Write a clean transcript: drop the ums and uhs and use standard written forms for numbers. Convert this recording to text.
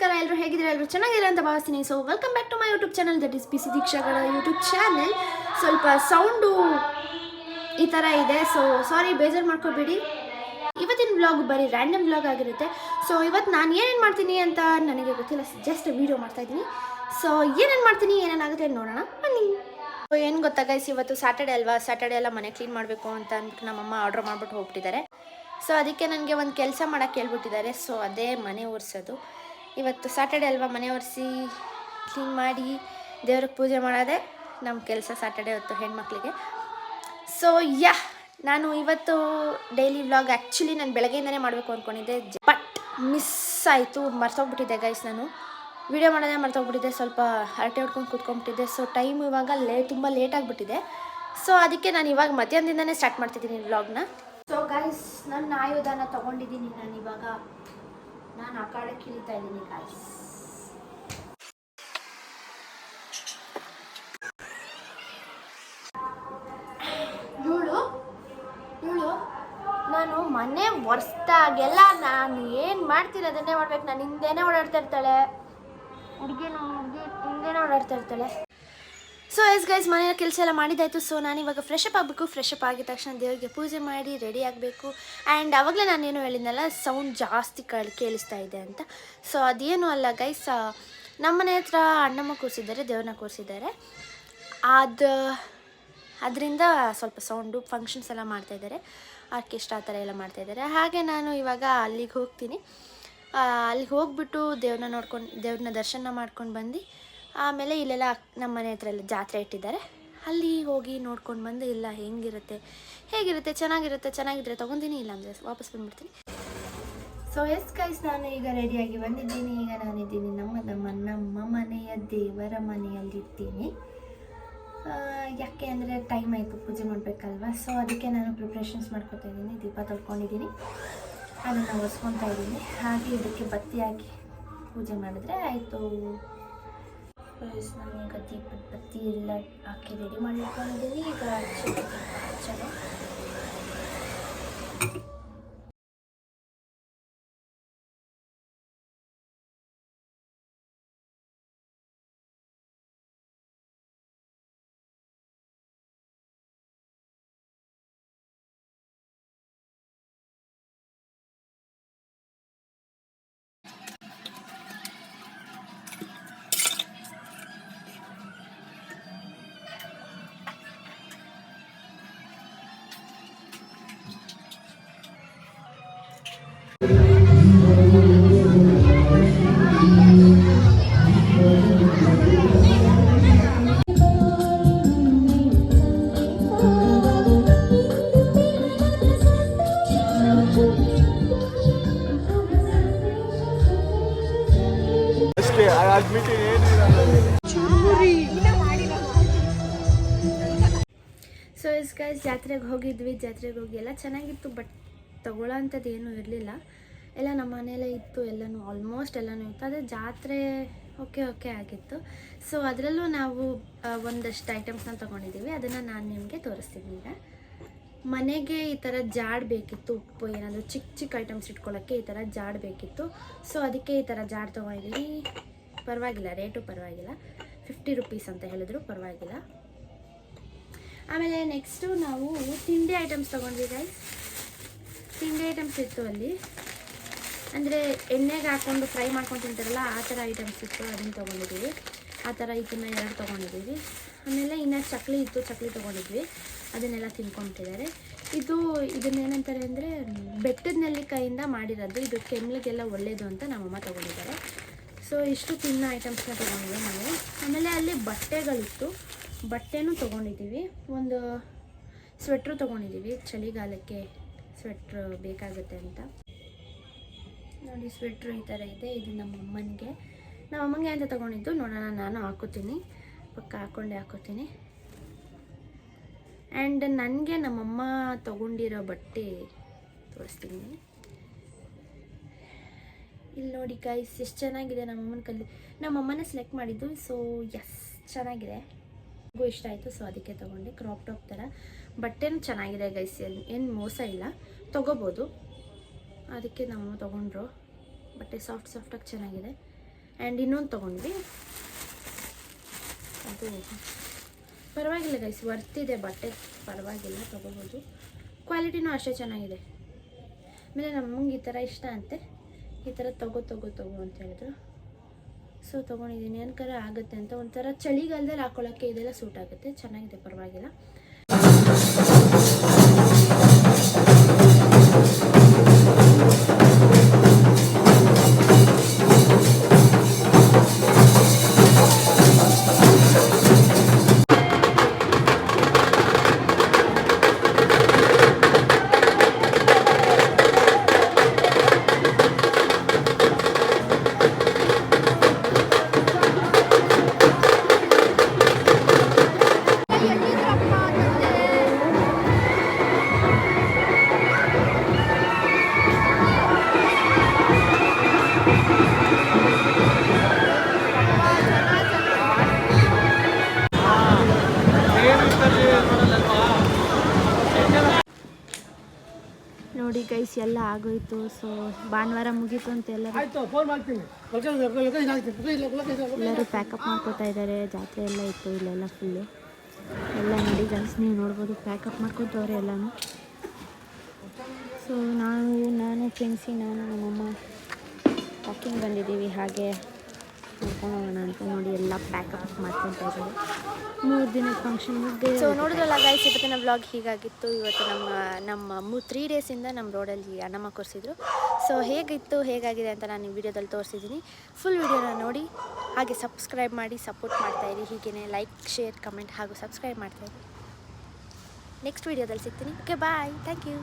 ನಮಸ್ಕಾರ, ಎಲ್ಲರೂ ಹೇಗಿದ್ದೀರಾ? ಎಲ್ಲರೂ ಚೆನ್ನಾಗಿದ್ದೀರಾ ಅಂತ ಭಾವಿಸ್ತೀನಿ. So welcome back to my YouTube channel, that is PC ದೀಕ್ಷಾಗಳ ಯೂಟ್ಯೂಬ್ ಚಾನಲ್. ಸ್ವಲ್ಪ ಸೌಂಡು ಈ ಥರ ಇದೆ, ಸೊ ಸಾರಿ, ಬೇಜಾರು ಮಾಡ್ಕೋಬೇಡಿ. ಇವತ್ತಿನ ವ್ಲಾಗ್ ಬರೀ ರ್ಯಾಂಡಮ್ ವ್ಲಾಗ್ ಆಗಿರುತ್ತೆ. ಸೊ ಇವತ್ತು ನಾನು ಏನೇನು ಮಾಡ್ತೀನಿ ಅಂತ ನನಗೆ ಗೊತ್ತಿಲ್ಲ, ಜಸ್ಟ್ ವೀಡಿಯೋ ಮಾಡ್ತಾಯಿದ್ದೀನಿ. ಸೊ ಏನೇನು ಮಾಡ್ತೀನಿ, ಏನೇನಾಗುತ್ತೆ ನೋಡೋಣ ಬನ್ನಿ. ಸೊ ಏನು ಗೊತ್ತಾ ಗೈಸ್, ಇವತ್ತು ಸ್ಯಾಟರ್ಡೆ ಅಲ್ವಾ, ಸ್ಯಾಟರ್ಡೆ ಎಲ್ಲ ಮನೆ ಕ್ಲೀನ್ ಮಾಡಬೇಕು ಅಂತ ಅಂದ್ಬಿಟ್ಟು ನಮ್ಮಮ್ಮ ಆರ್ಡ್ರ್ ಮಾಡಿಬಿಟ್ಟು ಹೋಗ್ಬಿಟ್ಟಿದ್ದಾರೆ. ಸೊ ಅದಕ್ಕೆ ನನಗೆ ಒಂದು ಕೆಲಸ ಮಾಡೋಕ್ಕೆ ಹೇಳ್ಬಿಟ್ಟಿದ್ದಾರೆ. ಸೊ ಅದೇ ಮನೆ ಒರೆಸೋದು. ಇವತ್ತು ಸ್ಯಾಟರ್ಡೆ ಅಲ್ವಾ, ಮನೆ ಒರೆಸಿ ಕ್ಲೀನ್ ಮಾಡಿ ದೇವ್ರಿಗೆ ಪೂಜೆ ಮಾಡೋದೇ ನಮ್ಮ ಕೆಲಸ ಸ್ಯಾಟರ್ಡೆ ಹೊತ್ತು ಹೆಣ್ಮಕ್ಳಿಗೆ. ಸೊ ನಾನು ಇವತ್ತು ಡೈಲಿ ವ್ಲಾಗ್ ಆ್ಯಕ್ಚುಲಿ ನಾನು ಬೆಳಗ್ಗೆಯಿಂದನೇ ಮಾಡಬೇಕು ಅಂದ್ಕೊಂಡಿದ್ದೆ, ಬಟ್ ಮಿಸ್ ಆಯಿತು, ಮರ್ತೋಗ್ಬಿಟ್ಟಿದ್ದೆ ಗೈಸ್. ನಾನು ವೀಡಿಯೋ ಮಾಡೋದೇ ಮರ್ತೋಗ್ಬಿಟ್ಟಿದ್ದೆ, ಸ್ವಲ್ಪ ಹರಟೆ ಹೊಡ್ಕೊಂಡು ಕೂತ್ಕೊಂಡ್ಬಿಟ್ಟಿದ್ದೆ. ಸೊ ಟೈಮ್ ಇವಾಗ ತುಂಬ ಲೇಟ್ ಆಗಿಬಿಟ್ಟಿದೆ. ಸೊ ಅದಕ್ಕೆ ನಾನು ಇವಾಗ ಮಧ್ಯಾಹ್ನದಿಂದನೇ ಸ್ಟಾರ್ಟ್ ಮಾಡ್ತಿದ್ದೀನಿ ವ್ಲಾಗ್ನ. ಸೊ ಗೈಸ್, ನನ್ನ ಆಯುಧನ ತೊಗೊಂಡಿದ್ದೀನಿ ನಾನು ಇವಾಗ. ನಾನು ಆ ಕಾಡಕ್ಕೆ ಇಳಿತಾ ಇದ್ದೀನಿ ಗೈಸ್. ಇವಳು ನಾನು ಮನೆ ಒರೆಸ್ದಾಗೆಲ್ಲ ನಾನು ಏನು ಮಾಡ್ತೀನಿ ಅದನ್ನೇ ಮಾಡ್ಬೇಕು. ನಾನು ಹಿಂದೆನೇ ಓಡಾಡ್ತಾ ಇರ್ತಾಳೆ, ಹುಡುಗಿ ಹಿಂದೆನೇ ಓಡಾಡ್ತಾ ಇರ್ತಾಳೆ. ಸೊ ಗೈಸ್, ಮನೆಯ ಕೆಲಸ ಎಲ್ಲ ಮಾಡಿದ್ದಾಯಿತು. ಸೊ ನಾನಿವಾಗ ಫ್ರೆಶ್ ಅಪ್ ಆಗಬೇಕು. ಫ್ರೆಶ್ ಅಪ್ ಆಗಿದ ತಕ್ಷಣ ದೇವರಿಗೆ ಪೂಜೆ ಮಾಡಿ ರೆಡಿ ಆಗಬೇಕು. ಆ್ಯಂಡ್ ಆವಾಗಲೇ ನಾನೇನು ಹೇಳಿದ್ನಲ್ಲ, ಸೌಂಡ್ ಜಾಸ್ತಿ ಕೇಳಿಸ್ತಾ ಇದೆ ಅಂತ. ಸೊ ಅದೇನು ಅಲ್ಲ ಗೈಸ್, ನಮ್ಮನೆ ಹತ್ರ ಅಣ್ಣಮ್ಮ ಕೂರಿಸಿದ್ದಾರೆ, ದೇವ್ರನ್ನ ಕೂರಿಸಿದ್ದಾರೆ. ಅದರಿಂದ ಸ್ವಲ್ಪ ಸೌಂಡು, ಫಂಕ್ಷನ್ಸ್ ಎಲ್ಲ ಮಾಡ್ತಾಯಿದ್ದಾರೆ, ಆರ್ಕೆಸ್ಟ್ರಾ ಆ ಥರ ಎಲ್ಲ ಮಾಡ್ತಾಯಿದ್ದಾರೆ. ಹಾಗೆ ನಾನು ಇವಾಗ ಅಲ್ಲಿಗೆ ಹೋಗ್ತೀನಿ. ಅಲ್ಲಿಗೆ ಹೋಗ್ಬಿಟ್ಟು ದೇವ್ರನ್ನ ದರ್ಶನ ಮಾಡ್ಕೊಂಡು ಬಂದು ಆಮೇಲೆ ಇಲ್ಲೆಲ್ಲ ನಮ್ಮ ಮನೆ ಹತ್ರ ಎಲ್ಲ ಜಾತ್ರೆ ಇಟ್ಟಿದ್ದಾರೆ, ಅಲ್ಲಿ ಹೋಗಿ ನೋಡ್ಕೊಂಡು ಬಂದು ಇಲ್ಲ ಹೇಗಿರುತ್ತೆ ಚೆನ್ನಾಗಿದ್ರೆ ತೊಗೊತೀನಿ, ಇಲ್ಲಾಂದರೆ ವಾಪಸ್ ಬಂದುಬಿಡ್ತೀನಿ. ಸೊ ಗೈಸ್, ನಾನು ಈಗ ರೆಡಿಯಾಗಿ ಬಂದಿದ್ದೀನಿ. ಈಗ ನಾನಿದ್ದೀನಿ ನಮ್ಮ ಮನೆಯ ದೇವರ ಮನೆಯಲ್ಲಿರ್ತೀನಿ. ಯಾಕೆ ಅಂದರೆ ಟೈಮ್ ಆಯಿತು, ಪೂಜೆ ಮಾಡಬೇಕಲ್ವ. ಸೊ ಅದಕ್ಕೆ ನಾನು ಪ್ರಿಪ್ರೇಷನ್ಸ್ ಮಾಡ್ಕೊತಾ ಇದ್ದೀನಿ. ದೀಪ ತೊಳ್ಕೊಂಡಿದ್ದೀನಿ, ಅದನ್ನು ಒರೆಸ್ಕೊತಾ ಇದ್ದೀನಿ. ಹಾಗೆ ಇದಕ್ಕೆ ಬತ್ತಿ ಹಾಕಿ ಪೂಜೆ ಮಾಡಿದ್ರೆ ಆಯಿತು. ನಾನೀಗ ದೀಪದ ಬತ್ತಿ ಎಲ್ಲ ಹಾಕಿ ರೆಡಿ ಮಾಡಿಟ್ಕೊಂಡಿದ್ದೀನಿ. ಈಗ ಚಲೋ ಸೊ ಗೈಸ್, ಜಾತ್ರೆಗೆ ಹೋಗಿದ್ವಿ. ಜಾತ್ರೆಗೆ ಹೋಗಿ ಎಲ್ಲ ಚೆನ್ನಾಗಿತ್ತು, ಬಟ್ ತಗೊಳ್ಳೋ ಅಂಥದ್ದು ಏನೂ ಇರಲಿಲ್ಲ. ಎಲ್ಲ ನಮ್ಮ ಮನೆಯಲ್ಲೇ ಇತ್ತು, ಎಲ್ಲನೂ ಆಲ್ಮೋಸ್ಟ್ ಎಲ್ಲನೂ ಇತ್ತು. ಅದೇ ಜಾತ್ರೆ ಓಕೆ ಆಗಿತ್ತು. ಸೊ ಅದರಲ್ಲೂ ನಾವು ಒಂದಷ್ಟು ಐಟಮ್ಸ್ನ ತೊಗೊಂಡಿದ್ದೀವಿ, ಅದನ್ನು ನಾನು ನಿಮಗೆ ತೋರಿಸ್ತೀನಿ. ಈಗ ಮನೆಗೆ ಈ ಥರ ಜಾಡ್ ಬೇಕಿತ್ತು, ಉಪ್ಪು ಏನಾದರೂ ಚಿಕ್ಕ ಐಟಮ್ಸ್ ಇಟ್ಕೊಳ್ಳೋಕ್ಕೆ ಈ ಥರ ಜಾಡ್ ಬೇಕಿತ್ತು. ಸೊ ಅದಕ್ಕೆ ಈ ಥರ ಜಾಡ್ ತೊಗೊಂಡಿದ್ದೀನಿ. ಪರವಾಗಿಲ್ಲ, ರೇಟು ಪರವಾಗಿಲ್ಲ, 50 ರೂಪೀಸ್ ಅಂತ ಹೇಳಿದ್ರು, ಪರವಾಗಿಲ್ಲ. ಆಮೇಲೆ ನೆಕ್ಸ್ಟು ನಾವು ತಿಂಡಿ ಐಟಮ್ಸ್ ತೊಗೊಂಡ್ವಿ ಗೈಸ್. ತಿಂಡಿ ಐಟಮ್ಸ್ ಇತ್ತು ಅಲ್ಲಿ, ಅಂದರೆ ಎಣ್ಣೆಗೆ ಹಾಕ್ಕೊಂಡು ಫ್ರೈ ಮಾಡ್ಕೊಂಡು ತಿಂತಾರಲ್ಲ ಆ ಥರ ಐಟಮ್ಸ್ ಇತ್ತು, ಅದನ್ನು ತೊಗೊಂಡಿದ್ದೀವಿ. ಆ ಥರ ಇದನ್ನು 2 ತೊಗೊಂಡಿದ್ದೀವಿ. ಆಮೇಲೆ ಇನ್ನು ಚಕ್ಲಿ ಇತ್ತು, ಚಕ್ಲಿ ತೊಗೊಂಡಿದ್ವಿ, ಅದನ್ನೆಲ್ಲ ತಿನ್ಕೊತಿದ್ದಾರೆ. ಇದನ್ನೇನಂತಾರೆ ಅಂದರೆ ಬೆಟ್ಟದ ನೆಲ್ಲಿಕಾಯಿಂದ ಮಾಡಿರೋದು, ಇದು ಕೆಮ್ಮಿಗೆಲ್ಲ ಒಳ್ಳೆಯದು ಅಂತ ನಮ್ಮಮ್ಮ ತೊಗೊಂಡಿದ್ದಾರೆ. ಸೊ ಇಷ್ಟು ತಿನ್ನೋ ಐಟಮ್ಸ್ನ ತೊಗೊಂಡಿದ್ದೀವಿ ನಾವು. ಆಮೇಲೆ ಅಲ್ಲಿ ಬಟ್ಟೆಗಳಿತ್ತು, ಬಟ್ಟೆನೂ ತೊಗೊಂಡಿದ್ದೀವಿ. ಒಂದು ಸ್ವೆಟ್ರು ತೊಗೊಂಡಿದ್ದೀವಿ, ಚಳಿಗಾಲಕ್ಕೆ ಸ್ವೆಟ್ರ್ ಬೇಕಾಗುತ್ತೆ ಅಂತ. ನೋಡಿ, ಸ್ವೆಟ್ರು ಈ ಥರ ಇದೆ. ಇದು ನಮ್ಮಮ್ಮನಿಗೆ ಅಂತ ತೊಗೊಂಡಿದ್ದು. ನೋಡೋಣ, ನಾನು ಹಾಕೋತೀನಿ, ಪಕ್ಕ ಹಾಕೋತೀನಿ. ಆ್ಯಂಡ್ ನನಗೆ ನಮ್ಮಮ್ಮ ತೊಗೊಂಡಿರೋ ಬಟ್ಟೆ ತೋರಿಸ್ತೀನಿ. ಇಲ್ಲಿ ನೋಡಿ ಗೈಸ್, ಎಷ್ಟು ಚೆನ್ನಾಗಿದೆ. ನಮ್ಮಮ್ಮನೇ ಸೆಲೆಕ್ಟ್ ಮಾಡಿದ್ದು. ಸೊ ಚೆನ್ನಾಗಿದೆ, ನನಗೂ ಇಷ್ಟ ಆಯಿತು. ಸೊ ಅದಕ್ಕೆ ತೊಗೊಂಡೆ. ಕ್ರಾಪ್ ಟಾಪ್ ಥರ ಬಟ್ಟೆನೂ ಚೆನ್ನಾಗಿದೆ ಗೈಸ್, ಏನು ಮೋಸ ಇಲ್ಲ, ತೊಗೋಬೋದು. ಅದಕ್ಕೆ ನಾವು ತೊಗೊಂಡ್ರು. ಬಟ್ಟೆ ಸಾಫ್ಟಾಗಿ ಚೆನ್ನಾಗಿದೆ. ಆ್ಯಂಡ್ ಇನ್ನೊಂದು ತೊಗೊಂಡ್ವಿ, ಅದು ಪರವಾಗಿಲ್ಲ ಗೈಸ್, ವರ್ತಿದೆ ಬಟ್ಟೆ, ಪರವಾಗಿಲ್ಲ, ತೊಗೋಬೋದು. ಕ್ವಾಲಿಟಿನೂ ಅಷ್ಟೇ ಚೆನ್ನಾಗಿದೆ. ಆಮೇಲೆ ನಮಗೆ ಈ ಥರ ಇಷ್ಟ ಅಂತೆ, ಈ ಥರ ತಗೋ ಅಂತ ಹೇಳಿದ್ರು. ಸೊ ತೊಗೊಂಡಿದ್ದೀನಿ, ಏನಕರ ಆಗುತ್ತೆ ಅಂತ. ಒಂಥರ ಚಳಿಗಾಲದಲ್ಲಿ ಹಾಕೊಳ್ಳೋಕ್ಕೆ ಇದೆಲ್ಲ ಸೂಟ್ ಆಗುತ್ತೆ, ಚೆನ್ನಾಗಿದೆ, ಪರವಾಗಿಲ್ಲ. ನೋಡಿ ಗೈಸ್, ಎಲ್ಲ ಆಗೋಯ್ತು. ಸೊ ಭಾನುವಾರ ಮುಗೀತು ಅಂತ ಎಲ್ಲರೂ ಪ್ಯಾಕಪ್ ಮಾಡ್ಕೋತಾ ಇದ್ದಾರೆ. ಜಾತ್ರೆ ಎಲ್ಲ ಇತ್ತು ಇಲ್ಲೆಲ್ಲ ಫುಲ್ಲು ಎಲ್ಲ. ನೋಡಿ ಗೈಸ್, ನೀವು ನೋಡ್ಬೋದು, ಪ್ಯಾಕಪ್ ಮಾಡ್ಕೊತವ್ರೆ ಎಲ್ಲನೂ. ಸೊ ನಾನು ಫ್ರೆಂಡ್ಸಿ, ನಮ್ಮಮ್ಮ ವಾಕಿಂಗ್ ಬಂದಿದ್ದೀವಿ, ಹಾಗೆ ನೋಡ್ಕೊಂಡು ಹೋಗೋಣ ಅಂತ ನೋಡಿ ಎಲ್ಲ ಪ್ಯಾಕಪ್ ಮಾಡ್ಕೊತಾ ಇದ್ದೀವಿ. 3 ದಿನದ ಫಂಕ್ಷನ್ ಮುಗ್ದೆ. ಸೊ ನೋಡಿದ್ರಲ್ಲ ಗೈಸ್, ಇವತ್ತಿನ ವ್ಲಾಗ್ ಹೀಗಾಗಿತ್ತು. ಇವತ್ತು ನಮ್ಮ 3 ಡೇಸಿಂದ ನಮ್ಮ ರೋಡಲ್ಲಿ ಅಣ್ಣಮ್ಮ ಕೊರಿಸಿದ್ರು. ಸೊ ಹೇಗಾಗಿದೆ ಅಂತ ನಾನು ಈ ವಿಡಿಯೋದಲ್ಲಿ ತೋರಿಸಿದ್ದೀನಿ. ಫುಲ್ ವಿಡಿಯೋನ ನೋಡಿ, ಹಾಗೆ ಸಬ್ಸ್ಕ್ರೈಬ್ ಮಾಡಿ ಸಪೋರ್ಟ್ ಮಾಡ್ತಾಯಿರಿ. ಹೀಗೇ ಲೈಕ್, ಶೇರ್, ಕಮೆಂಟ್ ಹಾಗೂ ಸಬ್ಸ್ಕ್ರೈಬ್ ಮಾಡ್ತಾಯಿರಿ. ನೆಕ್ಸ್ಟ್ ವಿಡಿಯೋದಲ್ಲಿ ಸಿಗ್ತೀನಿ. Okay, bye, thank you.